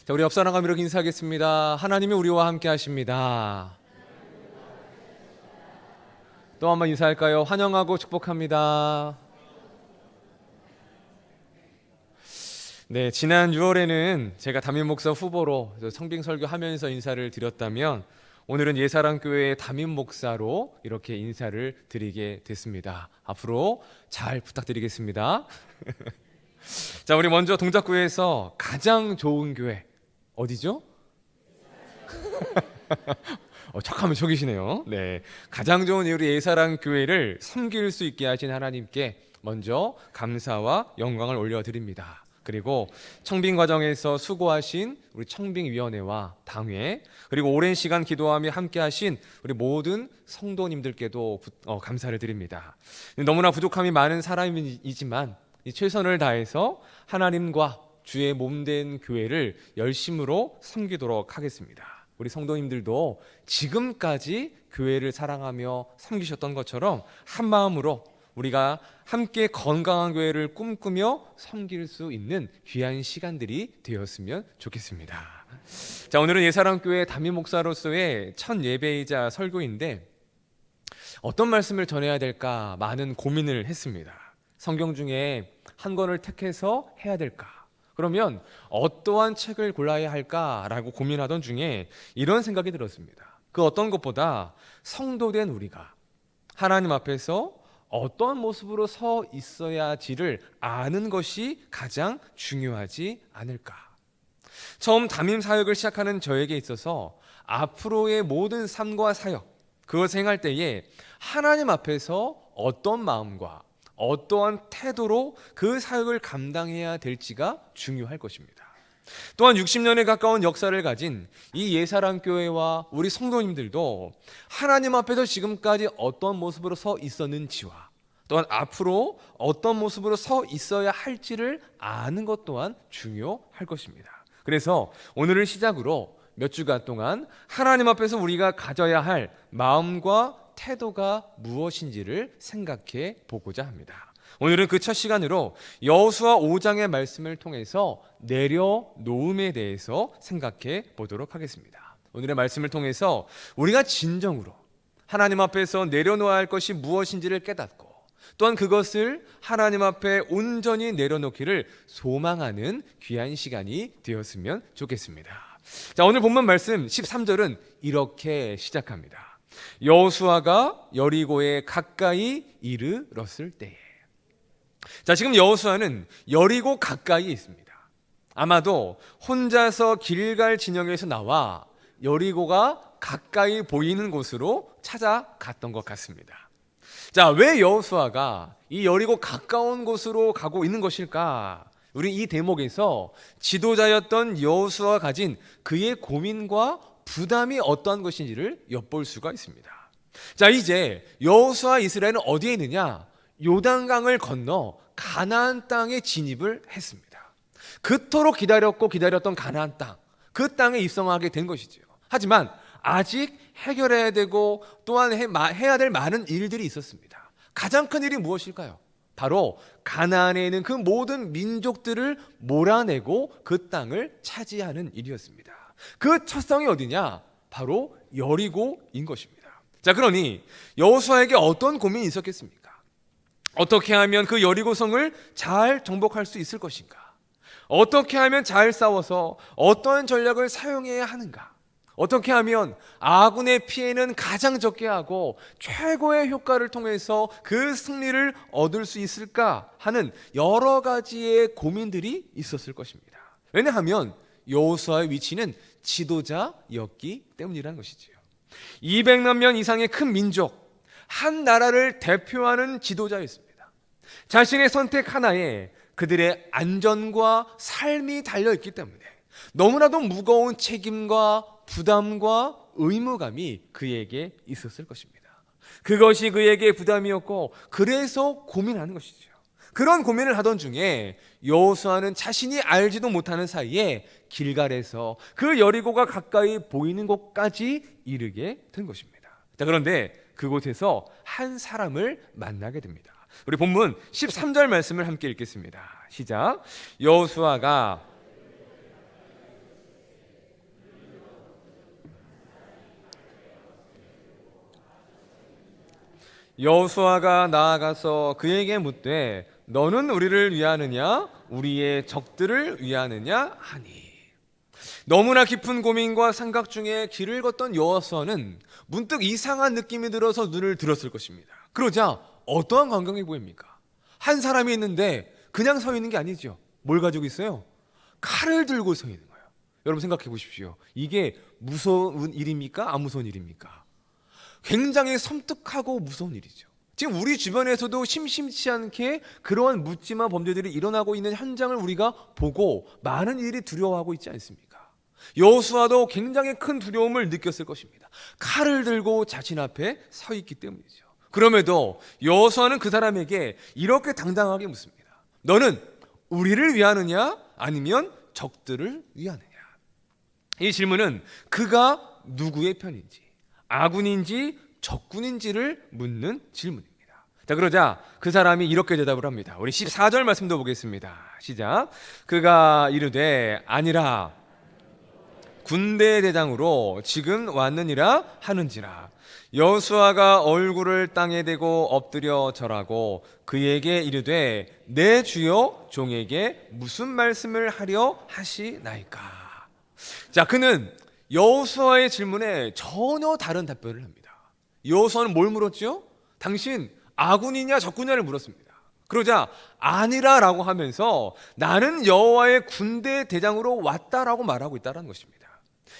자, 우리 옆 사람과 이렇게 인사하겠습니다. 하나님이 우리와 함께 하십니다. 또 한번 인사할까요? 환영하고 축복합니다. 네, 지난 6월에는 제가 담임 목사 후보로 성빙 설교하면서 인사를 드렸다면 오늘은 예사랑교회의 담임 목사로 이렇게 인사를 드리게 됐습니다. 앞으로 잘 부탁드리겠습니다. 자, 우리 먼저 동작구에서 가장 좋은 교회 어디죠? 척하면 척이시네요. 네, 가장 좋은 우리 예사랑 교회를 섬길 수 있게 하신 하나님께 먼저 감사와 영광을 올려드립니다. 그리고 청빙 과정에서 수고하신 우리 청빙위원회와 당회, 그리고 오랜 시간 기도하며 함께하신 우리 모든 성도님들께도 감사를 드립니다. 너무나 부족함이 많은 사람이지만 최선을 다해서 하나님과 주의 몸된 교회를 열심으로 섬기도록 하겠습니다. 우리 성도님들도 지금까지 교회를 사랑하며 섬기셨던 것처럼 한 마음으로 우리가 함께 건강한 교회를 꿈꾸며 섬길 수 있는 귀한 시간들이 되었으면 좋겠습니다. 자, 오늘은 예사랑교회 담임 목사로서의 첫 예배이자 설교인데 어떤 말씀을 전해야 될까 많은 고민을 했습니다. 성경 중에 한 권을 택해서 해야 될까? 그러면 어떠한 책을 골라야 할까라고 고민하던 중에 이런 생각이 들었습니다. 그 어떤 것보다 성도된 우리가 하나님 앞에서 어떤 모습으로 서 있어야지를 아는 것이 가장 중요하지 않을까. 처음 담임 사역을 시작하는 저에게 있어서 앞으로의 모든 삶과 사역, 그것을 행할 때에 하나님 앞에서 어떤 마음과 어떠한 태도로 그 사역을 감당해야 될지가 중요할 것입니다. 또한 60년에 가까운 역사를 가진 이 예사랑교회와 우리 성도님들도 하나님 앞에서 지금까지 어떤 모습으로 서 있었는지와 또한 앞으로 어떤 모습으로 서 있어야 할지를 아는 것 또한 중요할 것입니다. 그래서 오늘을 시작으로 몇 주간 동안 하나님 앞에서 우리가 가져야 할 마음과 태도가 무엇인지를 생각해 보고자 합니다. 오늘은 그 첫 시간으로 여호수아 5장의 말씀을 통해서 내려놓음에 대해서 생각해 보도록 하겠습니다. 오늘의 말씀을 통해서 우리가 진정으로 하나님 앞에서 내려놓아야 할 것이 무엇인지를 깨닫고 또한 그것을 하나님 앞에 온전히 내려놓기를 소망하는 귀한 시간이 되었으면 좋겠습니다. 자, 오늘 본문 말씀 13절은 이렇게 시작합니다. 여호수아가 여리고에 가까이 이르렀을 때에. 자, 지금 여호수아는 여리고 가까이에 있습니다. 아마도 혼자서 길갈 진영에서 나와 여리고가 가까이 보이는 곳으로 찾아갔던 것 같습니다. 자, 왜 여호수아가 이 여리고 가까운 곳으로 가고 있는 것일까? 우리 이 대목에서 지도자였던 여호수아가 가진 그의 고민과 부담이 어떠한 것인지를 엿볼 수가 있습니다. 자, 이제 여호수아 이스라엘은 어디에 있느냐? 요단강을 건너 가나안 땅에 진입을 했습니다. 그토록 기다렸던 가나안 땅, 그 땅에 입성하게 된 것이죠. 하지만 아직 해결해야 되고 또한 해야 될 많은 일들이 있었습니다. 가장 큰 일이 무엇일까요? 바로 가나안에 있는 그 모든 민족들을 몰아내고 그 땅을 차지하는 일이었습니다. 그 첫 성이 어디냐? 바로 여리고인 것입니다. 자, 그러니 여호수아에게 어떤 고민이 있었겠습니까? 어떻게 하면 그 여리고성을 잘 정복할 수 있을 것인가? 어떻게 하면 잘 싸워서 어떤 전략을 사용해야 하는가? 어떻게 하면 아군의 피해는 가장 적게 하고 최고의 효과를 통해서 그 승리를 얻을 수 있을까 하는 여러 가지의 고민들이 있었을 것입니다. 왜냐하면 여호수아의 위치는 지도자였기 때문이라는 것이지요. 200만 명 이상의 큰 민족, 한 나라를 대표하는 지도자였습니다. 자신의 선택 하나에 그들의 안전과 삶이 달려있기 때문에 너무나도 무거운 책임과 부담과 의무감이 그에게 있었을 것입니다. 그것이 그에게 부담이었고 그래서 고민하는 것이죠. 그런 고민을 하던 중에 여호수아는 자신이 알지도 못하는 사이에 길갈에서 그 여리고가 가까이 보이는 곳까지 이르게 된 것입니다. 자, 그런데 그곳에서 한 사람을 만나게 됩니다. 우리 본문 13절 말씀을 함께 읽겠습니다. 시작. 여호수아가 여호수아가 나아가서 그에게 묻되 너는 우리를 위하느냐 우리의 적들을 위하느냐 하니. 너무나 깊은 고민과 생각 중에 길을 걷던 여호수아는 문득 이상한 느낌이 들어서 눈을 들었을 것입니다. 그러자 어떠한 광경이 보입니까? 한 사람이 있는데 그냥 서 있는 게 아니죠. 뭘 가지고 있어요? 칼을 들고 서 있는 거예요. 여러분 생각해 보십시오. 이게 무서운 일입니까? 안 무서운 일입니까? 굉장히 섬뜩하고 무서운 일이죠. 지금 우리 주변에서도 심심치 않게 그러한 묻지마 범죄들이 일어나고 있는 현장을 우리가 보고 많은 일이 두려워하고 있지 않습니까? 여호수아도 굉장히 큰 두려움을 느꼈을 것입니다. 칼을 들고 자신 앞에 서 있기 때문이죠. 그럼에도 여호수아는 그 사람에게 이렇게 당당하게 묻습니다. 너는 우리를 위하느냐 아니면 적들을 위하느냐? 이 질문은 그가 누구의 편인지, 아군인지 적군인지를 묻는 질문입니다. 자, 그러자 그 사람이 이렇게 대답을 합니다. 우리 14절 말씀도 보겠습니다. 시작. 그가 이르되 아니라 군대 대장으로 지금 왔느니라 하는지라. 여호수아가 얼굴을 땅에 대고 엎드려 절하고 그에게 이르되 내 주여 종에게 무슨 말씀을 하려 하시나이까. 자, 그는 여호수아의 질문에 전혀 다른 답변을 합니다. 여호수아는 뭘 물었죠? 당신 아군이냐 적군이냐를 물었습니다. 그러자 아니라라고 하면서 나는 여호와의 군대 대장으로 왔다라고 말하고 있다는 것입니다.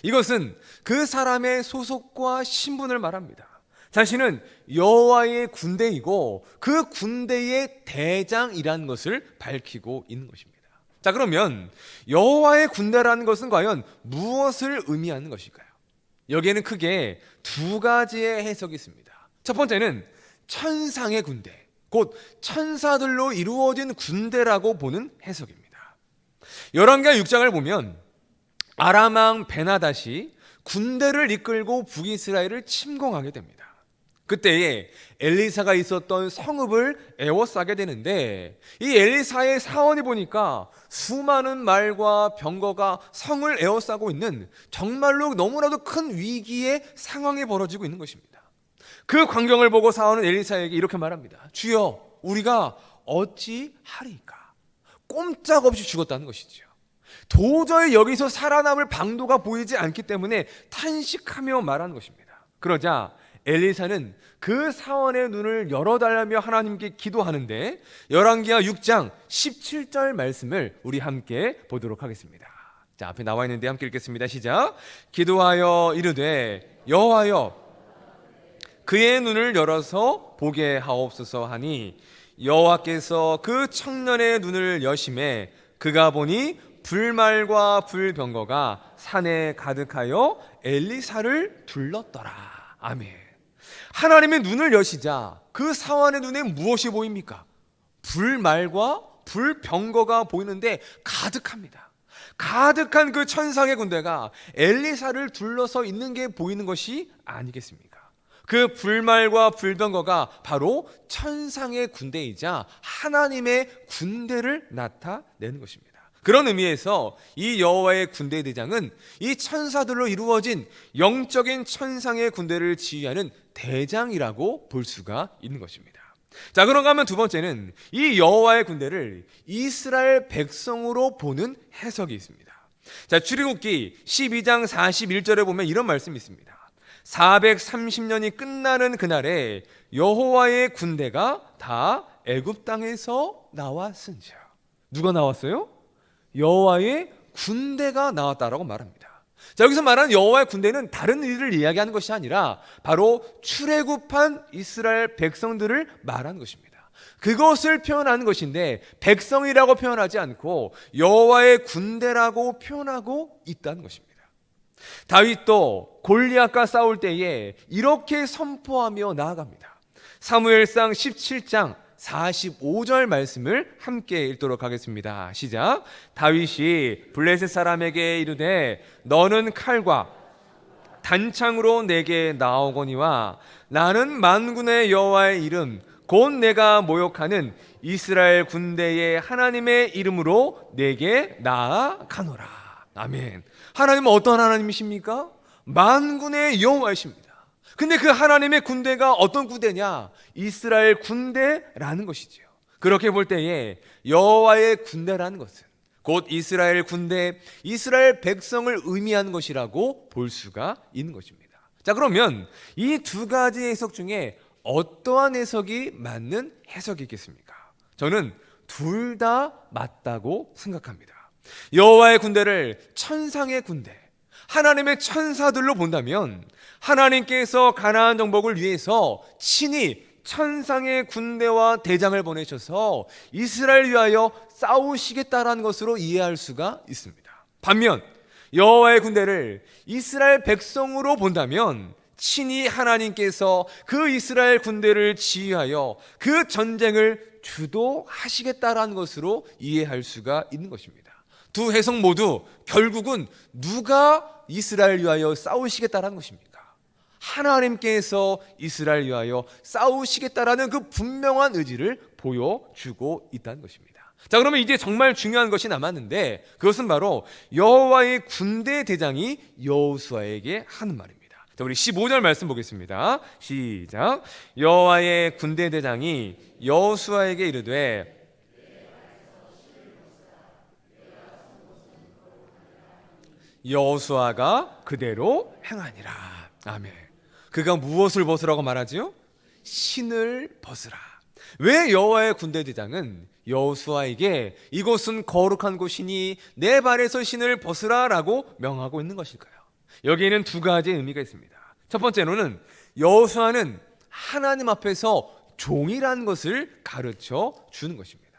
이것은 그 사람의 소속과 신분을 말합니다. 자신은 여호와의 군대이고 그 군대의 대장이라는 것을 밝히고 있는 것입니다. 자, 그러면 여호와의 군대라는 것은 과연 무엇을 의미하는 것일까요? 여기에는 크게 두 가지의 해석이 있습니다. 첫 번째는 천상의 군대, 곧 천사들로 이루어진 군대라고 보는 해석입니다. 열왕기하 6장을 보면 아람 왕 베나닷이 군대를 이끌고 북이스라엘을 침공하게 됩니다. 그때에 엘리사가 있었던 성읍을 에워싸게 되는데 이 엘리사의 사원이 보니까 수많은 말과 병거가 성을 에워싸고 있는 정말로 너무나도 큰 위기의 상황이 벌어지고 있는 것입니다. 그 광경을 보고 사원은 엘리사에게 이렇게 말합니다. 주여, 우리가 어찌 하리까? 꼼짝없이 죽었다는 것이죠. 도저히 여기서 살아남을 방도가 보이지 않기 때문에 탄식하며 말하는 것입니다. 그러자 엘리사는 그 사원의 눈을 열어달라며 하나님께 기도하는데 열왕기하 6장 17절 말씀을 우리 함께 보도록 하겠습니다. 자, 앞에 나와 있는데 함께 읽겠습니다. 시작. 기도하여 이르되 여호와여 그의 눈을 열어서 보게 하옵소서 하니 여호와께서 그 청년의 눈을 여심해 그가 보니 불말과 불병거가 산에 가득하여 엘리사를 둘렀더라. 아멘. 하나님의 눈을 여시자 그 사원의 눈에 무엇이 보입니까? 불말과 불병거가 보이는데 가득합니다. 가득한 그 천상의 군대가 엘리사를 둘러서 있는 게 보이는 것이 아니겠습니까? 그 불말과 불병거가 바로 천상의 군대이자 하나님의 군대를 나타내는 것입니다. 그런 의미에서 이 여호와의 군대 대장은 이 천사들로 이루어진 영적인 천상의 군대를 지휘하는 대장이라고 볼 수가 있는 것입니다. 자, 그런가 하면 두 번째는 이 여호와의 군대를 이스라엘 백성으로 보는 해석이 있습니다. 자, 출애굽기 12장 41절에 보면 이런 말씀이 있습니다. 430년이 끝나는 그날에 여호와의 군대가 다 애굽 땅에서 나왔은지라. 누가 나왔어요? 여호와의 군대가 나왔다라고 말합니다. 자, 여기서 말하는 여호와의 군대는 다른 일을 이야기하는 것이 아니라 바로 출애굽한 이스라엘 백성들을 말하는 것입니다. 그것을 표현하는 것인데 백성이라고 표현하지 않고 여호와의 군대라고 표현하고 있다는 것입니다. 다윗도 골리앗과 싸울 때에 이렇게 선포하며 나아갑니다. 사무엘상 17장 45절 말씀을 함께 읽도록 하겠습니다. 시작. 다윗이 블레셋 사람에게 이르되 너는 칼과 단창으로 내게 나오거니와 나는 만군의 여호와의 이름 곧 내가 모욕하는 이스라엘 군대의 하나님의 이름으로 내게 나아가노라. 아멘. 하나님은 어떤 하나님이십니까? 만군의 여호와이십니다. 근데 그 하나님의 군대가 어떤 군대냐? 이스라엘 군대라는 것이지요. 그렇게 볼 때에 여호와의 군대라는 것은 곧 이스라엘 군대, 이스라엘 백성을 의미하는 것이라고 볼 수가 있는 것입니다. 자, 그러면 이 두 가지 해석 중에 어떠한 해석이 맞는 해석이겠습니까? 저는 둘 다 맞다고 생각합니다. 여호와의 군대를 천상의 군대, 하나님의 천사들로 본다면 하나님께서 가나안 정복을 위해서 친히 천상의 군대와 대장을 보내셔서 이스라엘 위하여 싸우시겠다라는 것으로 이해할 수가 있습니다. 반면 여호와의 군대를 이스라엘 백성으로 본다면 친히 하나님께서 그 이스라엘 군대를 지휘하여 그 전쟁을 주도하시겠다라는 것으로 이해할 수가 있는 것입니다. 두 해석 모두 결국은 누가 이스라엘 위하여 싸우시겠다라는 것입니까? 하나님께서 이스라엘 위하여 싸우시겠다라는 그 분명한 의지를 보여주고 있다는 것입니다. 자, 그러면 이제 정말 중요한 것이 남았는데 그것은 바로 여호와의 군대 대장이 여호수아에게 하는 말입니다. 자, 우리 15절 말씀 보겠습니다. 시작. 여호와의 군대 대장이 여호수아에게 이르되 여호수아가 그대로 행하니라. 아멘. 그가 무엇을 벗으라고 말하지요? 신을 벗으라. 왜 여호와의 군대 대장은 여호수아에게 이곳은 거룩한 곳이니 내 발에서 신을 벗으라라고 명하고 있는 것일까요? 여기에는 두 가지 의미가 있습니다. 첫 번째로는 여호수아는 하나님 앞에서 종이라는 것을 가르쳐 주는 것입니다.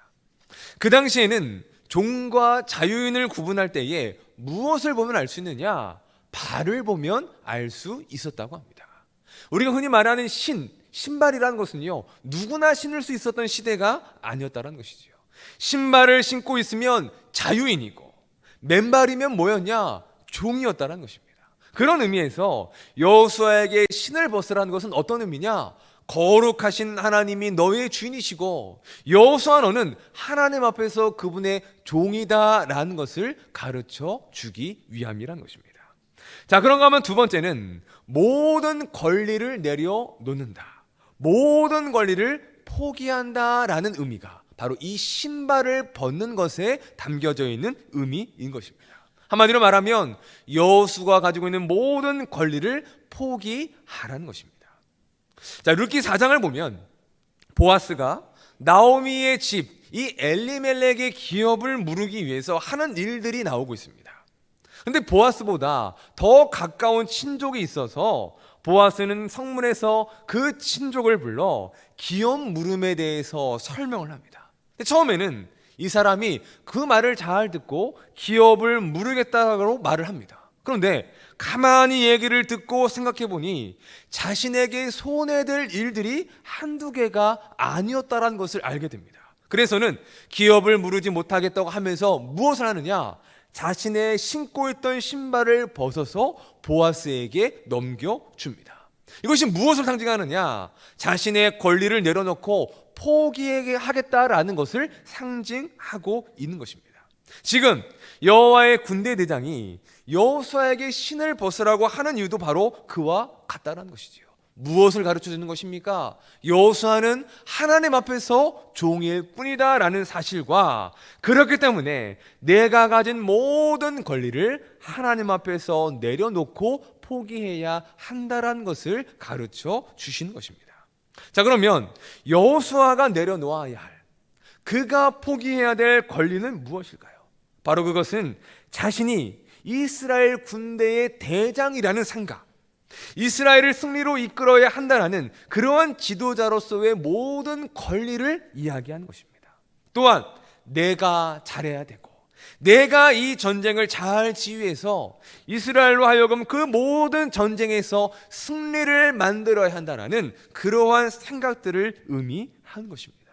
그 당시에는 종과 자유인을 구분할 때에 무엇을 보면 알 수 있느냐? 발을 보면 알 수 있었다고 합니다. 우리가 흔히 말하는 신발이라는 것은요, 누구나 신을 수 있었던 시대가 아니었다는 것이지요. 신발을 신고 있으면 자유인이고 맨발이면 뭐였냐? 종이었다는 것입니다. 그런 의미에서 여호수아에게 신을 벗으라는 것은 어떤 의미냐? 거룩하신 하나님이 너의 주인이시고 여호수아 너는 하나님 앞에서 그분의 종이다라는 것을 가르쳐 주기 위함이라는 것입니다. 자, 그런가 하면 두 번째는 모든 권리를 내려놓는다, 모든 권리를 포기한다라는 의미가 바로 이 신발을 벗는 것에 담겨져 있는 의미인 것입니다. 한마디로 말하면 여호수아가 가지고 있는 모든 권리를 포기하라는 것입니다. 자, 룻기 4장을 보면 보아스가 나오미의 집, 이 엘리멜렉의 기업을 무르기 위해서 하는 일들이 나오고 있습니다. 근데 보아스보다 더 가까운 친족이 있어서 보아스는 성문에서 그 친족을 불러 기업 물음에 대해서 설명을 합니다. 근데 처음에는 이 사람이 그 말을 잘 듣고 기업을 물으겠다고 말을 합니다. 그런데 가만히 얘기를 듣고 생각해 보니 자신에게 손해될 일들이 한두 개가 아니었다는 것을 알게 됩니다. 그래서는 기업을 무르지 못하겠다고 하면서 무엇을 하느냐? 자신의 신고 있던 신발을 벗어서 보아스에게 넘겨줍니다. 이것이 무엇을 상징하느냐? 자신의 권리를 내려놓고 포기하겠다라는 것을 상징하고 있는 것입니다. 지금 여호와의 군대 대장이 여호수아에게 신을 벗으라고 하는 이유도 바로 그와 같다는 것이지요. 무엇을 가르쳐 주는 것입니까? 여호수아는 하나님 앞에서 종일 뿐이다라는 사실과 그렇기 때문에 내가 가진 모든 권리를 하나님 앞에서 내려놓고 포기해야 한다라는 것을 가르쳐 주시는 것입니다. 자, 그러면 여호수아가 내려놓아야 할, 그가 포기해야 될 권리는 무엇일까요? 바로 그것은 자신이 이스라엘 군대의 대장이라는 생각, 이스라엘을 승리로 이끌어야 한다는 그러한 지도자로서의 모든 권리를 이야기하는 것입니다. 또한 내가 잘해야 되고 내가 이 전쟁을 잘 지휘해서 이스라엘로 하여금 그 모든 전쟁에서 승리를 만들어야 한다는 그러한 생각들을 의미하는 것입니다.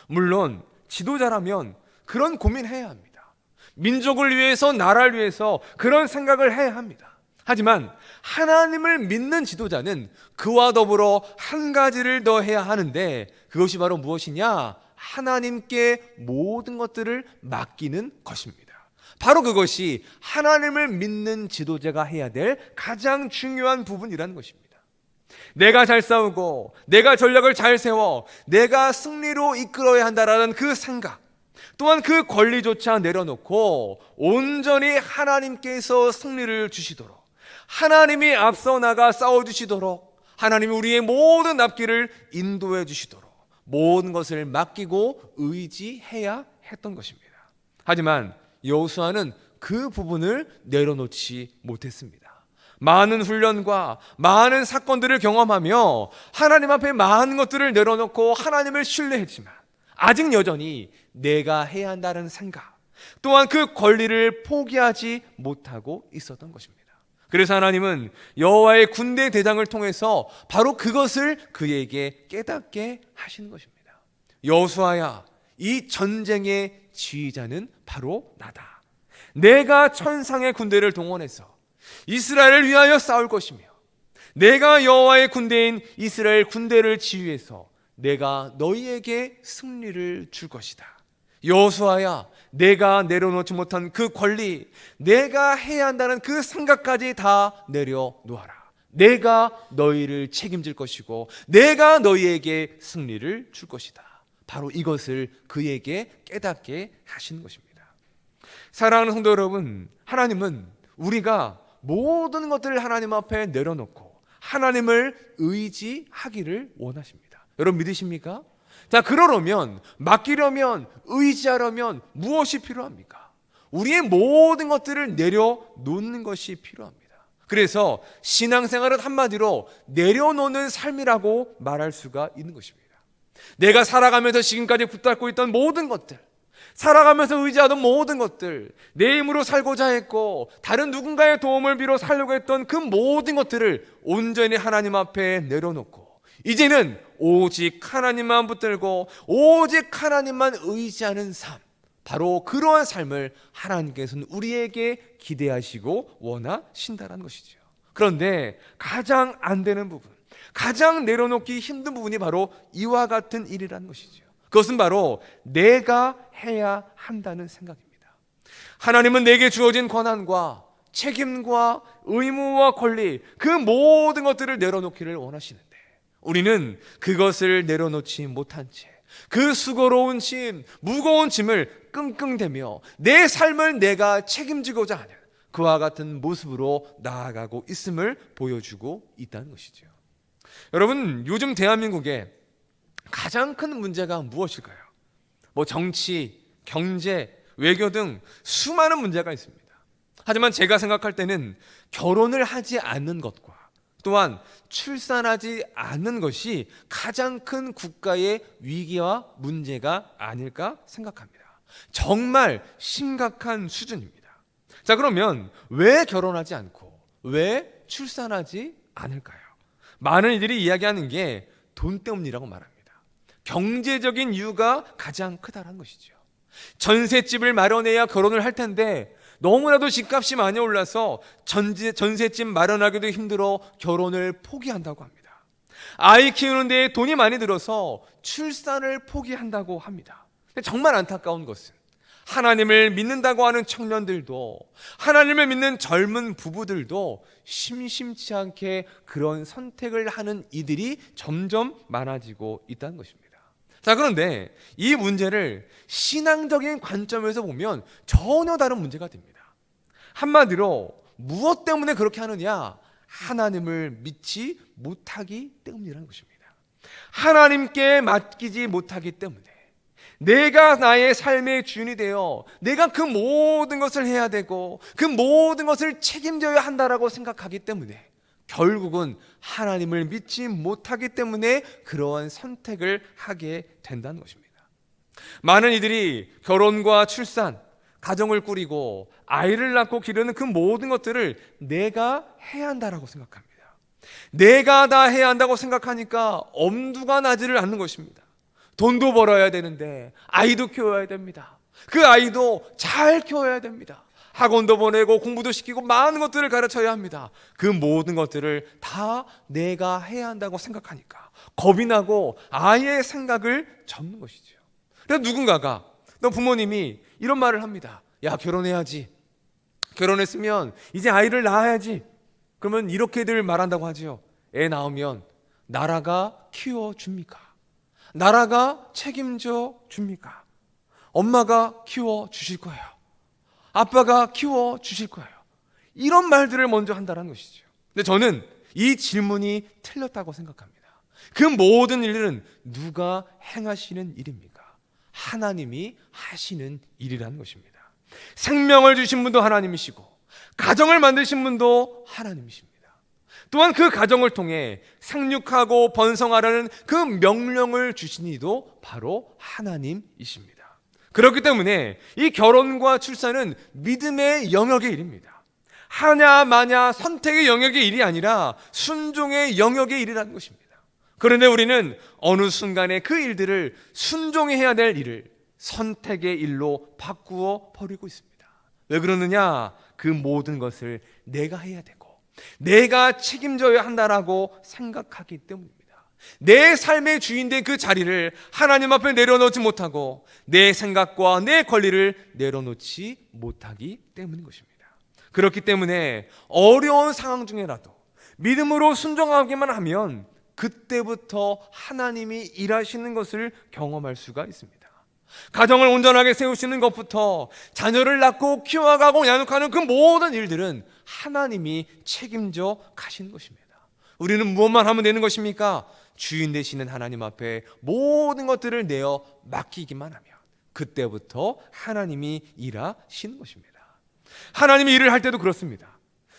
물론 지도자라면 그런 고민해야 합니다. 민족을 위해서, 나라를 위해서 그런 생각을 해야 합니다. 하지만 하나님을 믿는 지도자는 그와 더불어 한 가지를 더 해야 하는데 그것이 바로 무엇이냐? 하나님께 모든 것들을 맡기는 것입니다. 바로 그것이 하나님을 믿는 지도자가 해야 될 가장 중요한 부분이라는 것입니다. 내가 잘 싸우고 내가 전략을 잘 세워 내가 승리로 이끌어야 한다라는 그 생각, 또한 그 권리조차 내려놓고 온전히 하나님께서 승리를 주시도록, 하나님이 앞서 나가 싸워주시도록, 하나님이 우리의 모든 앞길을 인도해 주시도록 모든 것을 맡기고 의지해야 했던 것입니다. 하지만 여호수아는 그 부분을 내려놓지 못했습니다. 많은 훈련과 많은 사건들을 경험하며 하나님 앞에 많은 것들을 내려놓고 하나님을 신뢰했지만 아직 여전히 내가 해야 한다는 생각, 또한 그 권리를 포기하지 못하고 있었던 것입니다. 그래서 하나님은 여호와의 군대 대장을 통해서 바로 그것을 그에게 깨닫게 하시는 것입니다. 여호수아야, 이 전쟁의 지휘자는 바로 나다. 내가 천상의 군대를 동원해서 이스라엘을 위하여 싸울 것이며, 내가 여호와의 군대인 이스라엘 군대를 지휘해서 내가 너희에게 승리를 줄 것이다. 여호수아야, 내가 내려놓지 못한 그 권리, 내가 해야 한다는 그 생각까지 다 내려놓아라. 내가 너희를 책임질 것이고 내가 너희에게 승리를 줄 것이다. 바로 이것을 그에게 깨닫게 하시는 것입니다. 사랑하는 성도 여러분, 하나님은 우리가 모든 것들을 하나님 앞에 내려놓고 하나님을 의지하기를 원하십니다. 여러분 믿으십니까? 자, 그러려면, 맡기려면, 의지하려면 무엇이 필요합니까? 우리의 모든 것들을 내려놓는 것이 필요합니다. 그래서 신앙생활은 한마디로 내려놓는 삶이라고 말할 수가 있는 것입니다. 내가 살아가면서 지금까지 붙잡고 있던 모든 것들, 살아가면서 의지하던 모든 것들, 내 힘으로 살고자 했고 다른 누군가의 도움을 빌어 살려고 했던 그 모든 것들을 온전히 하나님 앞에 내려놓고 이제는 오직 하나님만 붙들고 오직 하나님만 의지하는 삶, 바로 그러한 삶을 하나님께서는 우리에게 기대하시고 원하신다는 것이죠. 그런데 가장 안 되는 부분, 가장 내려놓기 힘든 부분이 바로 이와 같은 일이라는 것이죠. 그것은 바로 내가 해야 한다는 생각입니다. 하나님은 내게 주어진 권한과 책임과 의무와 권리, 그 모든 것들을 내려놓기를 원하시는데 우리는 그것을 내려놓지 못한 채 그 수고로운 짐, 무거운 짐을 끙끙대며 내 삶을 내가 책임지고자 하는 그와 같은 모습으로 나아가고 있음을 보여주고 있다는 것이죠. 여러분, 요즘 대한민국에 가장 큰 문제가 무엇일까요? 정치, 경제, 외교 등 수많은 문제가 있습니다. 하지만 제가 생각할 때는 결혼을 하지 않는 것과 또한 출산하지 않는 것이 가장 큰 국가의 위기와 문제가 아닐까 생각합니다. 정말 심각한 수준입니다. 자, 그러면 왜 결혼하지 않고 왜 출산하지 않을까요? 많은 이들이 이야기하는 게 돈 때문이라고 말합니다. 경제적인 이유가 가장 크다는 것이죠. 전셋집을 마련해야 결혼을 할 텐데 너무나도 집값이 많이 올라서 전셋집 마련하기도 힘들어 결혼을 포기한다고 합니다. 아이 키우는 데 돈이 많이 들어서 출산을 포기한다고 합니다. 정말 안타까운 것은 하나님을 믿는다고 하는 청년들도, 하나님을 믿는 젊은 부부들도 심심치 않게 그런 선택을 하는 이들이 점점 많아지고 있다는 것입니다. 자, 그런데 이 문제를 신앙적인 관점에서 보면 전혀 다른 문제가 됩니다. 한마디로 무엇 때문에 그렇게 하느냐? 하나님을 믿지 못하기 때문이라는 것입니다. 하나님께 맡기지 못하기 때문에 내가 나의 삶의 주인이 되어 내가 그 모든 것을 해야 되고 그 모든 것을 책임져야 한다라고 생각하기 때문에 결국은 하나님을 믿지 못하기 때문에 그러한 선택을 하게 된다는 것입니다. 많은 이들이 결혼과 출산, 가정을 꾸리고 아이를 낳고 기르는 그 모든 것들을 내가 해야 한다라고 생각합니다. 내가 다 해야 한다고 생각하니까 엄두가 나지를 않는 것입니다. 돈도 벌어야 되는데 아이도 키워야 됩니다. 그 아이도 잘 키워야 됩니다. 학원도 보내고 공부도 시키고 많은 것들을 가르쳐야 합니다. 그 모든 것들을 다 내가 해야 한다고 생각하니까 겁이 나고 아이의 생각을 접는 것이죠. 그래서 누군가가, 너 부모님이 이런 말을 합니다. 야, 결혼해야지. 결혼했으면 이제 아이를 낳아야지. 그러면 이렇게들 말한다고 하지요. 애 낳으면 나라가 키워줍니까? 나라가 책임져 줍니까? 엄마가 키워주실 거예요. 아빠가 키워주실 거예요. 이런 말들을 먼저 한다는 것이죠. 근데 저는 이 질문이 틀렸다고 생각합니다. 그 모든 일들은 누가 행하시는 일입니까? 하나님이 하시는 일이라는 것입니다. 생명을 주신 분도 하나님이시고 가정을 만드신 분도 하나님이십니다. 또한 그 가정을 통해 생육하고 번성하라는 그 명령을 주신 이도 바로 하나님이십니다. 그렇기 때문에 이 결혼과 출산은 믿음의 영역의 일입니다. 하냐 마냐 선택의 영역의 일이 아니라 순종의 영역의 일이라는 것입니다. 그런데 우리는 어느 순간에 그 일들을 순종해야 될 일을 선택의 일로 바꾸어 버리고 있습니다. 왜 그러느냐? 그 모든 것을 내가 해야 되고 내가 책임져야 한다라고 생각하기 때문입니다. 내 삶의 주인된 그 자리를 하나님 앞에 내려놓지 못하고 내 생각과 내 권리를 내려놓지 못하기 때문인 것입니다. 그렇기 때문에 어려운 상황 중에라도 믿음으로 순종하기만 하면 그때부터 하나님이 일하시는 것을 경험할 수가 있습니다. 가정을 온전하게 세우시는 것부터 자녀를 낳고 키워가고 양육하는 그 모든 일들은 하나님이 책임져 가시는 것입니다. 우리는 무엇만 하면 되는 것입니까? 주인 되시는 하나님 앞에 모든 것들을 내어 맡기기만 하면 그때부터 하나님이 일하시는 것입니다. 하나님이 일을 할 때도 그렇습니다.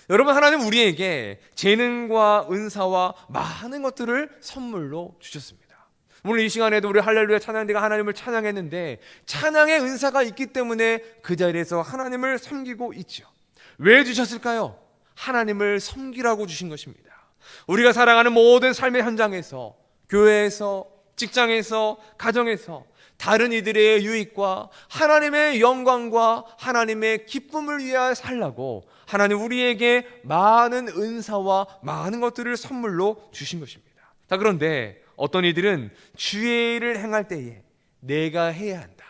여러분, 하나님 우리에게 재능과 은사와 많은 것들을 선물로 주셨습니다. 오늘 이 시간에도 우리 할렐루야 찬양대가 하나님을 찬양했는데 찬양의 은사가 있기 때문에 그 자리에서 하나님을 섬기고 있죠. 왜 주셨을까요? 하나님을 섬기라고 주신 것입니다. 우리가 살아가는 모든 삶의 현장에서, 교회에서, 직장에서, 가정에서 다른 이들의 유익과 하나님의 영광과 하나님의 기쁨을 위하여 살라고 하나님 우리에게 많은 은사와 많은 것들을 선물로 주신 것입니다. 자, 그런데 어떤 이들은 주의 일을 행할 때에 내가 해야 한다,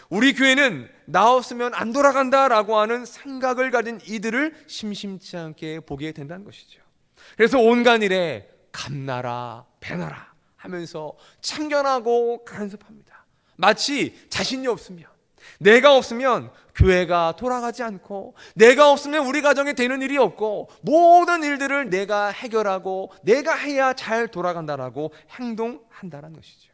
우리 교회는 나 없으면 안 돌아간다라고 하는 생각을 가진 이들을 심심치 않게 보게 된다는 것이죠. 그래서 온갖 일에 감나라 배나라 하면서 참견하고 간섭합니다. 마치 자신이 없으면, 내가 없으면 교회가 돌아가지 않고 내가 없으면 우리 가정에 되는 일이 없고 모든 일들을 내가 해결하고 내가 해야 잘 돌아간다라고 행동한다는 것이죠.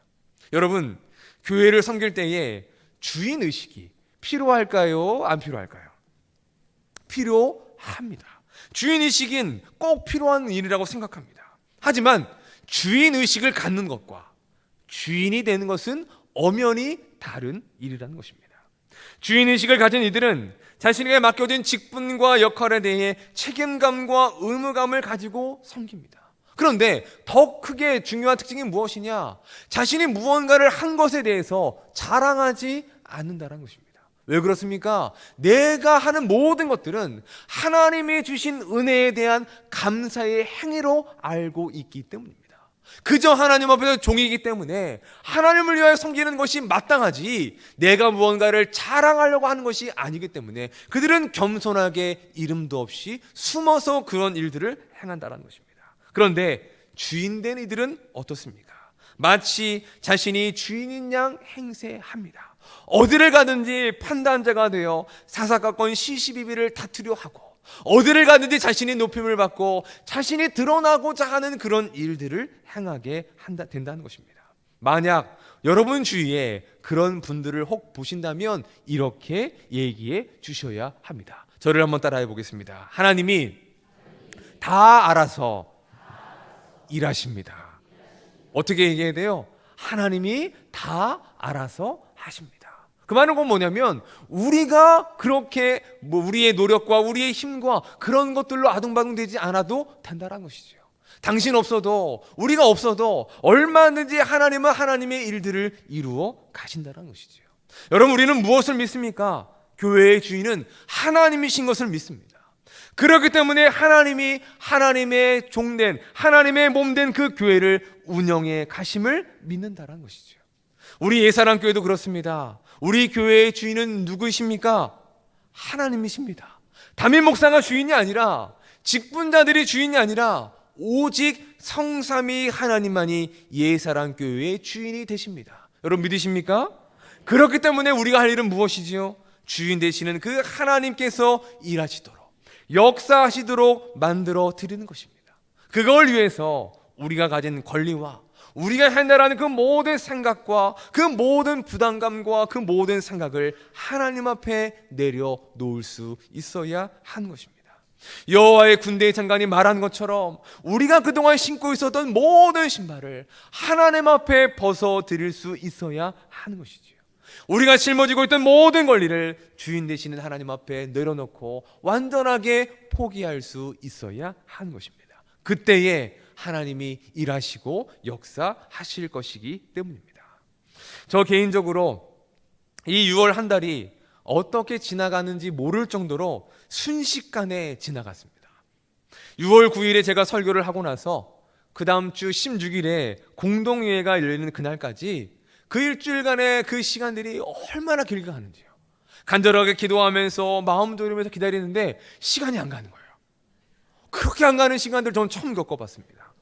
여러분, 교회를 섬길 때에 주인의식이 필요할까요? 안 필요할까요? 필요합니다. 주인의식은 꼭 필요한 일이라고 생각합니다. 하지만 주인의식을 갖는 것과 주인이 되는 것은 엄연히 다른 일이라는 것입니다. 주인의식을 가진 이들은 자신에게 맡겨진 직분과 역할에 대해 책임감과 의무감을 가지고 섬깁니다. 그런데 더 크게 중요한 특징이 무엇이냐? 자신이 무언가를 한 것에 대해서 자랑하지 않는다는 것입니다. 왜 그렇습니까? 내가 하는 모든 것들은 하나님이 주신 은혜에 대한 감사의 행위로 알고 있기 때문입니다. 그저 하나님 앞에서 종이기 때문에 하나님을 위하여 섬기는 것이 마땅하지 내가 무언가를 자랑하려고 하는 것이 아니기 때문에 그들은 겸손하게 이름도 없이 숨어서 그런 일들을 행한다는 것입니다. 그런데 주인된 이들은 어떻습니까? 마치 자신이 주인인 양 행세합니다. 어디를 가든지 판단자가 되어 사사건건 시시비비를 다투려 하고 어디를 가든지 자신이 높임을 받고 자신이 드러나고자 하는 그런 일들을 행하게 된다는 것입니다. 만약 여러분 주위에 그런 분들을 혹 보신다면 이렇게 얘기해 주셔야 합니다. 저를 한번 따라해 보겠습니다. 하나님이 다 알아서 일하십니다. 어떻게 얘기해야 돼요? 하나님이 다 알아서 하십니다. 그 말은 건 뭐냐면 우리가 그렇게 우리의 노력과 우리의 힘과 그런 것들로 아둥바둥되지 않아도 된다는 것이죠. 당신 없어도 우리가 없어도 얼마든지 하나님은 하나님의 일들을 이루어 가신다는 것이죠. 여러분, 우리는 무엇을 믿습니까? 교회의 주인은 하나님이신 것을 믿습니다. 그렇기 때문에 하나님이 하나님의 종된 하나님의 몸된 그 교회를 운영해 가심을 믿는다는 것이죠. 우리 예사랑교회도 그렇습니다. 우리 교회의 주인은 누구이십니까? 하나님이십니다. 담임 목사가 주인이 아니라, 직분자들이 주인이 아니라 오직 성삼위 하나님만이 예사랑교회의 주인이 되십니다. 여러분 믿으십니까? 그렇기 때문에 우리가 할 일은 무엇이지요? 주인 되시는 그 하나님께서 일하시도록, 역사하시도록 만들어 드리는 것입니다. 그걸 위해서 우리가 가진 권리와 우리가 해내라는 그 모든 생각과 그 모든 부담감과 그 모든 생각을 하나님 앞에 내려놓을 수 있어야 하는 것입니다. 여호와의 군대의 장관이 말한 것처럼 우리가 그동안 신고 있었던 모든 신발을 하나님 앞에 벗어드릴 수 있어야 하는 것이지요. 우리가 짊어지고 있던 모든 권리를 주인 되시는 하나님 앞에 내려놓고 완전하게 포기할 수 있어야 하는 것입니다. 그때에 하나님이 일하시고 역사하실 것이기 때문입니다. 저 개인적으로 이 6월 한 달이 어떻게 지나가는지 모를 정도로 순식간에 지나갔습니다. 6월 9일에 제가 설교를 하고 나서 그 다음 주 16일에 공동회의가 열리는 그날까지 그 일주일간의 그 시간들이 얼마나 길게 가는지요. 간절하게 기도하면서 마음 졸이면서 기다리는데 시간이 안 가는 거예요. 그렇게 안 가는 시간들 전 처음 겪어봤습니다.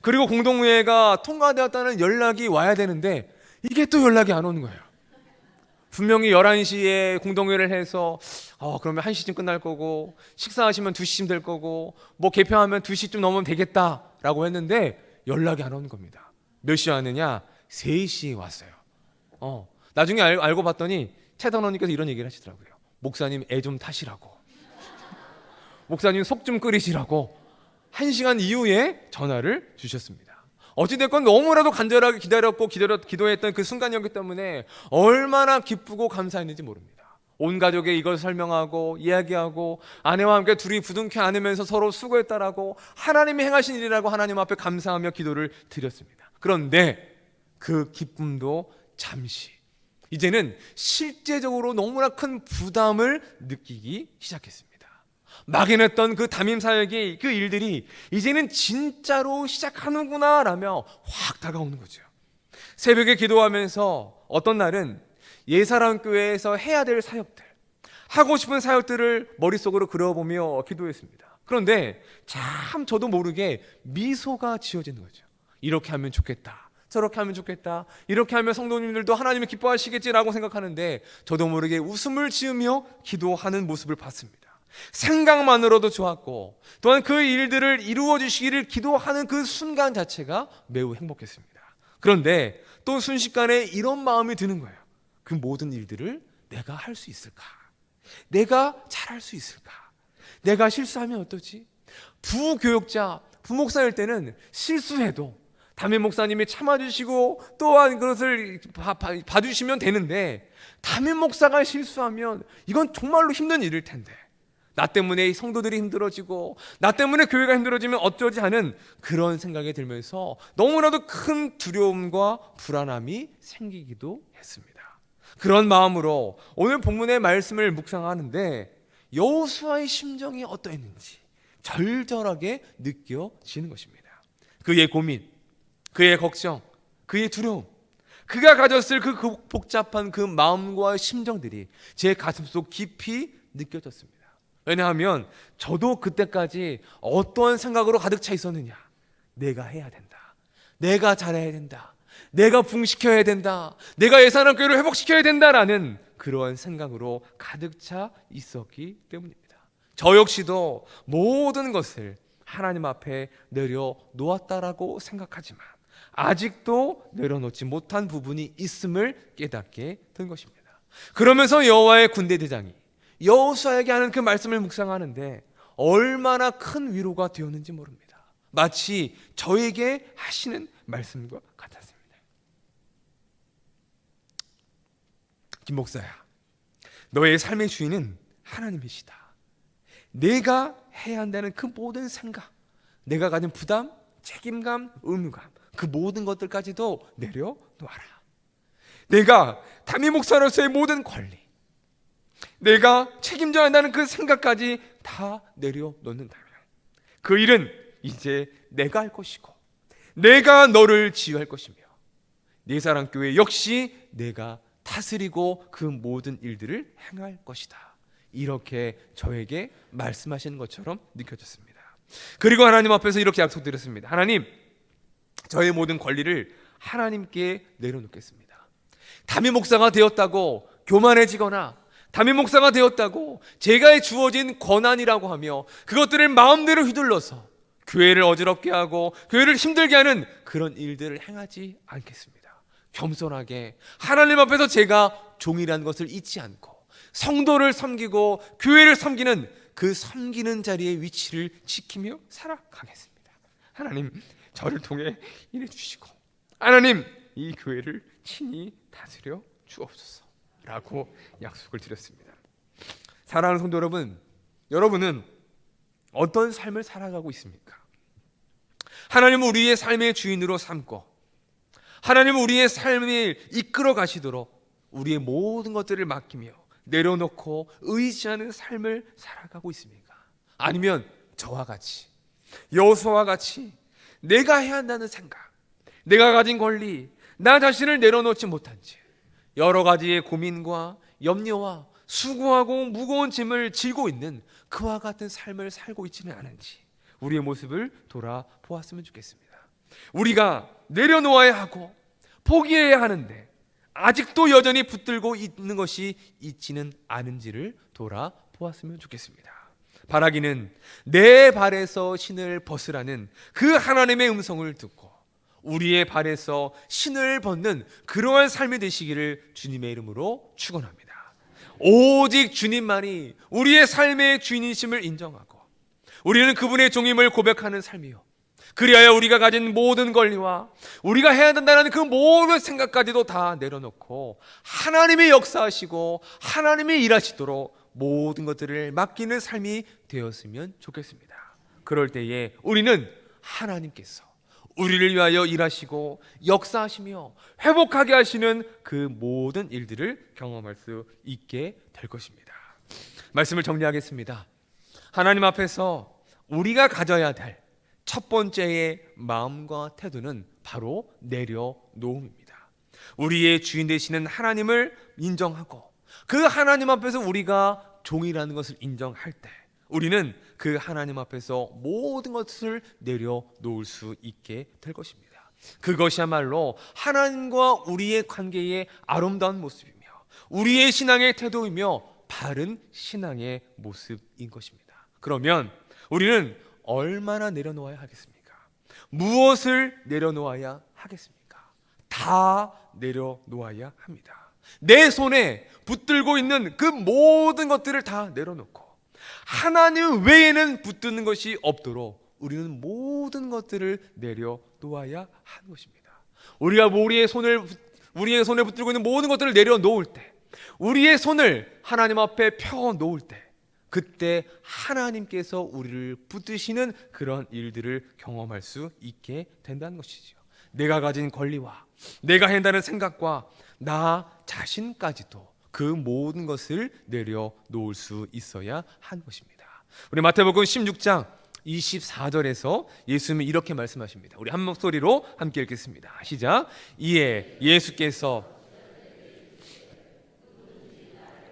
그리고 공동회의가 통과되었다는 연락이 와야 되는데 이게 또 연락이 안 오는 거예요. 분명히 11시에 공동회의를 해서 그러면 1시쯤 끝날 거고 식사하시면 2시쯤 될 거고 뭐 개표하면 2시쯤 넘으면 되겠다라고 했는데 연락이 안 오는 겁니다. 몇 시에 왔느냐? 3시에 왔어요. 나중에 알고 봤더니 최단원님께서 이런 얘기를 하시더라고요. 목사님 애 좀 타시라고, 목사님 속 좀 끓이시라고 1시간 이후에 전화를 주셨습니다. 어찌됐건 너무나도 간절하게 기도했던 그 순간이었기 때문에 얼마나 기쁘고 감사했는지 모릅니다. 온 가족에 이걸 설명하고 이야기하고 아내와 함께 둘이 부둥켜 안으면서 서로 수고했다라고 하나님이 행하신 일이라고 하나님 앞에 감사하며 기도를 드렸습니다. 그런데 그 기쁨도 잠시, 이제는 실제적으로 너무나 큰 부담을 느끼기 시작했습니다. 막연했던 그 담임 사역의 그 일들이 이제는 진짜로 시작하는구나 라며 확 다가오는 거죠. 새벽에 기도하면서 어떤 날은 예사랑교회에서 해야 될 사역들, 하고 싶은 사역들을 머릿속으로 그려보며 기도했습니다. 그런데 참 저도 모르게 미소가 지어지는 거죠. 이렇게 하면 좋겠다, 저렇게 하면 좋겠다, 이렇게 하면 성도님들도 하나님이 기뻐하시겠지라고 생각하는데 저도 모르게 웃음을 지으며 기도하는 모습을 봤습니다. 생각만으로도 좋았고 또한 그 일들을 이루어 주시기를 기도하는 그 순간 자체가 매우 행복했습니다. 그런데 또 순식간에 이런 마음이 드는 거예요. 그 모든 일들을 내가 할 수 있을까? 내가 잘할 수 있을까? 내가 실수하면 어떠지? 부교육자, 부목사일 때는 실수해도 담임 목사님이 참아주시고 또한 그것을 봐주시면 되는데 담임 목사가 실수하면 이건 정말로 힘든 일일 텐데 나 때문에 성도들이 힘들어지고 나 때문에 교회가 힘들어지면 어쩌지 하는 그런 생각이 들면서 너무나도 큰 두려움과 불안함이 생기기도 했습니다. 그런 마음으로 오늘 본문의 말씀을 묵상하는데 여호수아의 심정이 어떠했는지 절절하게 느껴지는 것입니다. 그의 고민, 그의 걱정, 그의 두려움, 그가 가졌을 그 복잡한 그 마음과 심정들이 제 가슴속 깊이 느껴졌습니다. 왜냐하면 저도 그때까지 어떠한 생각으로 가득 차 있었느냐. 내가 해야 된다, 내가 잘해야 된다, 내가 부흥시켜야 된다, 내가 예산학교를 회복시켜야 된다라는 그러한 생각으로 가득 차 있었기 때문입니다. 저 역시도 모든 것을 하나님 앞에 내려놓았다라고 생각하지만 아직도 내려놓지 못한 부분이 있음을 깨닫게 된 것입니다. 그러면서 여호와의 군대 대장이 여호수아에게 하는 그 말씀을 묵상하는데 얼마나 큰 위로가 되었는지 모릅니다. 마치 저에게 하시는 말씀과 같았습니다. 김 목사야, 너의 삶의 주인은 하나님이시다. 내가 해야 한다는 그 모든 생각, 내가 가진 부담, 책임감, 의무감, 그 모든 것들까지도 내려놓아라. 내가 담임 목사로서의 모든 권리, 내가 책임져야 한다는 그 생각까지 다 내려놓는다면 그 일은 이제 내가 할 것이고 내가 너를 지휘할 것이며 예사랑교회 역시 내가 다스리고 그 모든 일들을 행할 것이다. 이렇게 저에게 말씀하시는 것처럼 느껴졌습니다. 그리고 하나님 앞에서 이렇게 약속드렸습니다. 하나님, 저의 모든 권리를 하나님께 내려놓겠습니다. 담임 목사가 되었다고 교만해지거나 담임 목사가 되었다고 제가 주어진 권한이라고 하며 그것들을 마음대로 휘둘러서 교회를 어지럽게 하고 교회를 힘들게 하는 그런 일들을 행하지 않겠습니다. 겸손하게 하나님 앞에서 제가 종이라는 것을 잊지 않고 성도를 섬기고 교회를 섬기는 그 섬기는 자리의 위치를 지키며 살아가겠습니다. 하나님, 저를 통해 일해 주시고 하나님, 이 교회를 친히 다스려 주옵소서 라고 약속을 드렸습니다. 사랑하는 성도 여러분, 여러분은 어떤 삶을 살아가고 있습니까? 하나님은 우리의 삶의 주인으로 삼고 하나님은 우리의 삶을 이끌어 가시도록 우리의 모든 것들을 맡기며 내려놓고 의지하는 삶을 살아가고 있습니까? 아니면 저와 같이, 여호수아와 같이 내가 해야 한다는 생각, 내가 가진 권리, 나 자신을 내려놓지 못한 채 여러 가지의 고민과 염려와 수고하고 무거운 짐을 지고 있는 그와 같은 삶을 살고 있지는 않은지 우리의 모습을 돌아보았으면 좋겠습니다. 우리가 내려놓아야 하고 포기해야 하는데 아직도 여전히 붙들고 있는 것이 있지는 않은지를 돌아보았으면 좋겠습니다. 바라기는 내 발에서 신을 벗으라는 그 하나님의 음성을 듣고 우리의 발에서 신을 벗는 그러한 삶이 되시기를 주님의 이름으로 축원합니다. 오직 주님만이 우리의 삶의 주인이심을 인정하고 우리는 그분의 종임을 고백하는 삶이요, 그리하여 우리가 가진 모든 권리와 우리가 해야 된다는 그 모든 생각까지도 다 내려놓고 하나님이 역사하시고 하나님이 일하시도록 모든 것들을 맡기는 삶이 되었으면 좋겠습니다. 그럴 때에 우리는 하나님께서 우리를 위하여 일하시고 역사하시며 회복하게 하시는 그 모든 일들을 경험할 수 있게 될 것입니다. 말씀을 정리하겠습니다. 하나님 앞에서 우리가 가져야 될 첫 번째의 마음과 태도는 바로 내려놓음입니다. 우리의 주인 되시는 하나님을 인정하고 그 하나님 앞에서 우리가 종이라는 것을 인정할 때 우리는 그 하나님 앞에서 모든 것을 내려놓을 수 있게 될 것입니다. 그것이야말로 하나님과 우리의 관계의 아름다운 모습이며 우리의 신앙의 태도이며 바른 신앙의 모습인 것입니다. 그러면 우리는 얼마나 내려놓아야 하겠습니까? 무엇을 내려놓아야 하겠습니까? 다 내려놓아야 합니다. 내 손에 붙들고 있는 그 모든 것들을 다 내려놓고 하나님 외에는 붙드는 것이 없도록 우리는 모든 것들을 내려놓아야 하는 것입니다. 우리가 우리의 손에 붙들고 있는 모든 것들을 내려놓을 때, 우리의 손을 하나님 앞에 펴 놓을 때, 그때 하나님께서 우리를 붙드시는 그런 일들을 경험할 수 있게 된다는 것이죠. 내가 가진 권리와 내가 한다는 생각과 나 자신까지도 그 모든 것을 내려놓을 수 있어야 하는 것입니다. 우리 마태복음 16장 24절에서 예수님이 이렇게 말씀하십니다. 우리 한 목소리로 함께 읽겠습니다. 시작. 이에 예수께서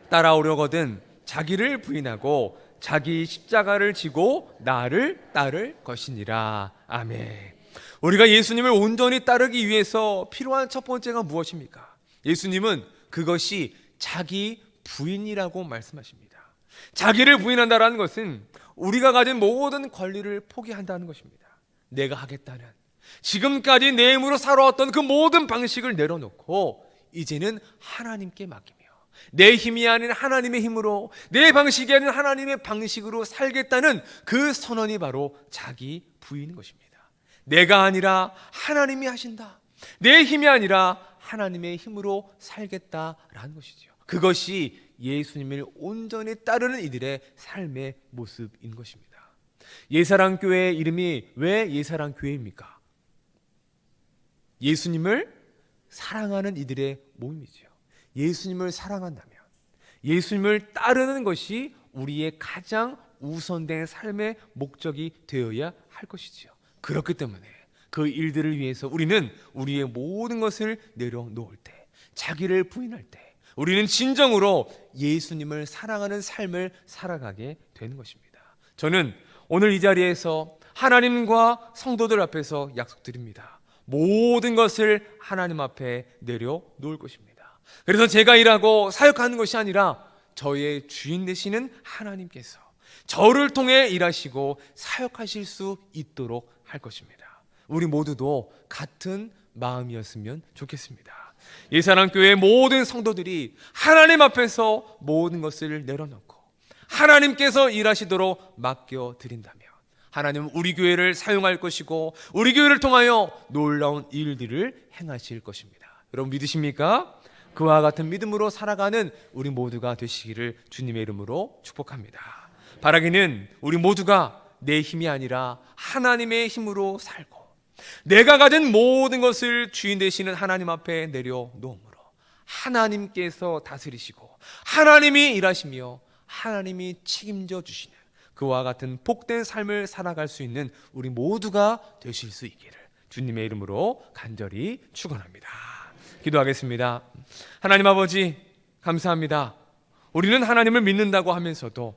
따라오려거든 자기를 부인하고 자기 십자가를 지고 나를 따를 것이니라. 아멘. 우리가 예수님을 온전히 따르기 위해서 필요한 첫 번째가 무엇입니까? 예수님은 그것이 자기 부인이라고 말씀하십니다. 자기를 부인한다는 것은 우리가 가진 모든 권리를 포기한다는 것입니다. 내가 하겠다는, 지금까지 내 힘으로 살아왔던 그 모든 방식을 내려놓고 이제는 하나님께 맡기며 내 힘이 아닌 하나님의 힘으로, 내 방식이 아닌 하나님의 방식으로 살겠다는 그 선언이 바로 자기 부인인 것입니다. 내가 아니라 하나님이 하신다, 내 힘이 아니라 하나님의 힘으로 살겠다라는 것이죠. 그것이 예수님을 온전히 따르는 이들의 삶의 모습인 것입니다. 예사랑교회의 이름이 왜 예사랑교회입니까? 예수님을 사랑하는 이들의 모임이죠. 예수님을 사랑한다면 예수님을 따르는 것이 우리의 가장 우선된 삶의 목적이 되어야 할 것이지요. 그렇기 때문에 그 일들을 위해서 우리는 우리의 모든 것을 내려놓을 때, 자기를 부인할 때 우리는 진정으로 예수님을 사랑하는 삶을 살아가게 되는 것입니다. 저는 오늘 이 자리에서 하나님과 성도들 앞에서 약속드립니다. 모든 것을 하나님 앞에 내려놓을 것입니다. 그래서 제가 일하고 사역하는 것이 아니라 저의 주인 되시는 하나님께서 저를 통해 일하시고 사역하실 수 있도록 할 것입니다. 우리 모두도 같은 마음이었으면 좋겠습니다. 예사랑교회 모든 성도들이 하나님 앞에서 모든 것을 내려놓고 하나님께서 일하시도록 맡겨드린다면 하나님은 우리 교회를 사용할 것이고 우리 교회를 통하여 놀라운 일들을 행하실 것입니다. 여러분 믿으십니까? 그와 같은 믿음으로 살아가는 우리 모두가 되시기를 주님의 이름으로 축복합니다. 바라기는 우리 모두가 내 힘이 아니라 하나님의 힘으로 살고 내가 가진 모든 것을 주인 되시는 하나님 앞에 내려놓음으로 하나님께서 다스리시고 하나님이 일하시며 하나님이 책임져 주시는 그와 같은 복된 삶을 살아갈 수 있는 우리 모두가 되실 수 있기를 주님의 이름으로 간절히 축원합니다. 기도하겠습니다. 하나님 아버지 감사합니다. 우리는 하나님을 믿는다고 하면서도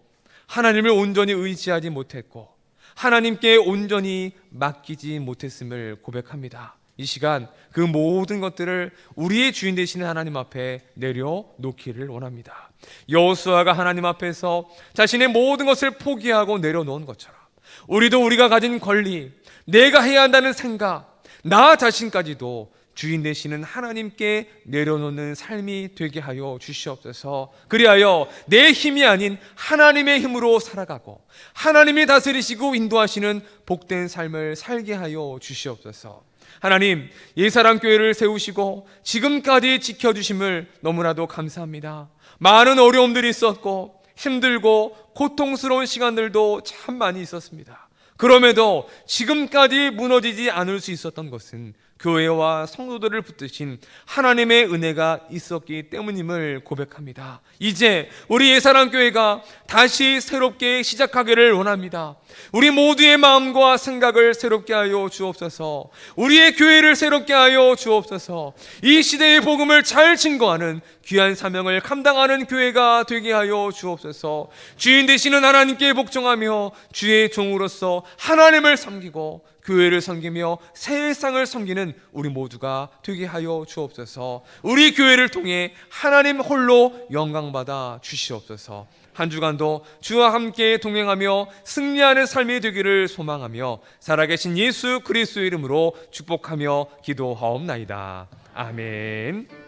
하나님을 온전히 의지하지 못했고 하나님께 온전히 맡기지 못했음을 고백합니다. 이 시간 그 모든 것들을 우리의 주인 되시는 하나님 앞에 내려놓기를 원합니다. 여호수아가 하나님 앞에서 자신의 모든 것을 포기하고 내려놓은 것처럼 우리도 우리가 가진 권리, 내가 해야 한다는 생각, 나 자신까지도 주인 되시는 하나님께 내려놓는 삶이 되게 하여 주시옵소서. 그리하여 내 힘이 아닌 하나님의 힘으로 살아가고 하나님이 다스리시고 인도하시는 복된 삶을 살게 하여 주시옵소서. 하나님, 예사랑교회를 세우시고 지금까지 지켜주심을 너무나도 감사합니다. 많은 어려움들이 있었고 힘들고 고통스러운 시간들도 참 많이 있었습니다. 그럼에도 지금까지 무너지지 않을 수 있었던 것은 교회와 성도들을 붙드신 하나님의 은혜가 있었기 때문임을 고백합니다. 이제 우리 예사랑교회가 다시 새롭게 시작하기를 원합니다. 우리 모두의 마음과 생각을 새롭게 하여 주옵소서. 우리의 교회를 새롭게 하여 주옵소서. 이 시대의 복음을 잘 증거하는 귀한 사명을 감당하는 교회가 되게 하여 주옵소서. 주인 되시는 하나님께 복종하며 주의 종으로서 하나님을 섬기고 교회를 섬기며 세상을 섬기는 우리 모두가 되게 하여 주옵소서. 우리 교회를 통해 하나님 홀로 영광받아 주시옵소서. 한 주간도 주와 함께 동행하며 승리하는 삶이 되기를 소망하며 살아계신 예수 그리스도의 이름으로 축복하며 기도하옵나이다. 아멘.